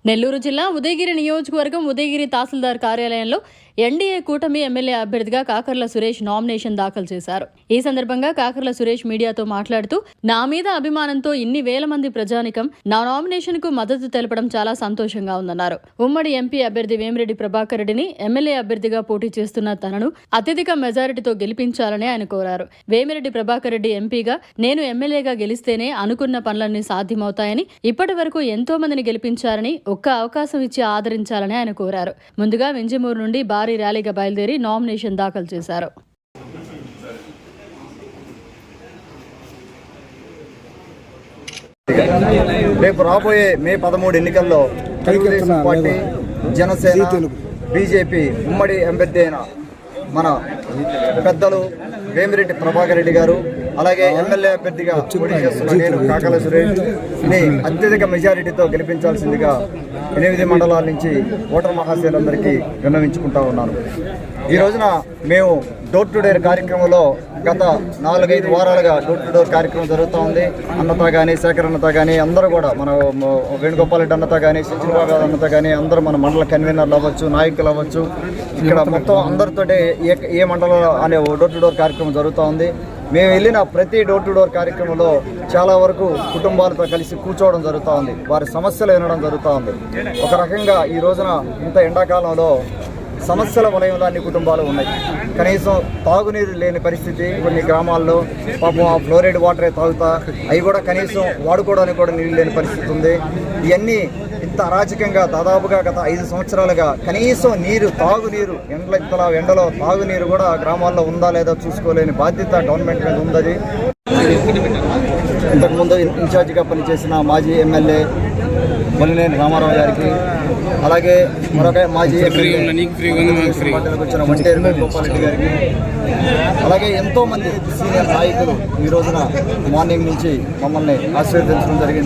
నెల్లూరు జిల్లా ఉదయగిరి నియోజకవర్గం ఉదయగిరి తహసీల్దార్ కార్యాలయంలో ఎన్డీఏ కూటమి ఎమ్మెల్యే అభ్యర్థిగా కాకర్ల సురేష్ నామినేషన్ దాఖలు చేశారు. ఈ సందర్భంగా కాకర్ల సురేష్ మీడియాతో మాట్లాడుతూ, నా మీద అభిమానంతో ఇన్ని వేల మంది ప్రజానికం నా నామినేషన్ కు మద్దతు తెలపడం చాలా సంతోషంగా ఉందన్నారు. ఉమ్మడి ఎంపీ అభ్యర్థి వేమిరెడ్డి ప్రభాకర్ రెడ్డిని ఎమ్మెల్యే అభ్యర్థిగా పోటీ చేస్తున్న తనను అత్యధిక మెజారిటీతో గెలిపించాలని ఆయన కోరారు. వేమిరెడ్డి ప్రభాకర్ రెడ్డి ఎంపీగా, నేను ఎమ్మెల్యేగా గెలిస్తేనే అనుకున్న పనులన్నీ సాధ్యమవుతాయని, ఇప్పటి వరకు ఎంతో మందిని గెలిపించారని, ఒక్క అవకాశం ఇచ్చి ఆదరించాలని ఆయన కోరారు. ముందుగా వెంజమూరు నుండి భారీ ర్యాలీగా బయలుదేరి నామినేషన్ దాఖలు చేశారు. రేపు రాబోయే మే 13 ఎన్నికల్లో తెలుగుదేశం పార్టీ, జనసేన, బీజేపీ ఉమ్మడి అభ్యర్థి అయిన మన పెద్దలు వేమిరెడ్డి ప్రభాకర్ రెడ్డి గారు, అలాగే ఎమ్మెల్యే అభ్యర్థిగా పోటీ చేస్తున్న నేను కాకర్ల సురేష్ని అత్యధిక మెజారిటీతో గెలిపించాల్సిందిగా 8 మండలాల నుంచి ఓటర్ మహాశయులందరికీ విన్నవించుకుంటా ఉన్నాను. ఈ రోజున మేము డోర్ టు డోర్ కార్యక్రమంలో గత 4-5 వారాలుగా డోర్ టు డోర్ కార్యక్రమం జరుగుతూ ఉంది. అన్నత కానీ, శేఖర్ అన్నత కానీ, అందరూ కూడా మన వేణుగోపాల్ రెడ్డి అన్నత కానీ, సచిన్బాబు అన్నత కానీ, అందరూ మన మండల కన్వీనర్లు అవ్వచ్చు, నాయకులు అవ్వచ్చు, ఇక్కడ మొత్తం అందరితో ఏ మండలం అనే డోర్ టు డోర్ కార్యక్రమం జరుగుతూ ఉంది. మేము వెళ్ళిన ప్రతి డోర్ టు డోర్ కార్యక్రమంలో చాలా వరకు కుటుంబాలతో కలిసి కూర్చోవడం జరుగుతూ ఉంది, వారి సమస్యలు వినడం జరుగుతూ ఉంది. ఒక రకంగా ఈ రోజున ఇంత ఎండాకాలంలో సమస్యల వలయంలో అన్ని కుటుంబాలు ఉన్నాయి. కనీసం తాగునీరు లేని పరిస్థితి కొన్ని గ్రామాల్లో. పాపం ఆ ఫ్లోరైడ్ వాటరే తాగుతా, అవి కూడా కనీసం వాడుకోవడానికి కూడా నీళ్ళు లేని పరిస్థితి ఉంది. ఇవన్నీ ఇంత అరాచకంగా దాదాపుగా గత 5 సంవత్సరాలుగా కనీసం నీరు, తాగునీరు, ఎండలో తాగునీరు కూడా గ్రామాల్లో ఉందా లేదా చూసుకోలేని బాధ్యత గవర్నమెంట్ మీద ఉంది. ఇంతకుముందు ఇన్ఛార్జిగా పనిచేసిన మాజీ ఎమ్మెల్యే బొలినేని రామారావు గారికి, అలాగే మరొక మాజీ వచ్చిన వంటేరు వేణుగోపాల్ రెడ్డి గారికి, అలాగే ఎంతోమంది సీనియర్ నాయకులు ఈ రోజున మార్నింగ్ నుంచి మమ్మల్ని ఆశీర్వదించడం జరిగింది.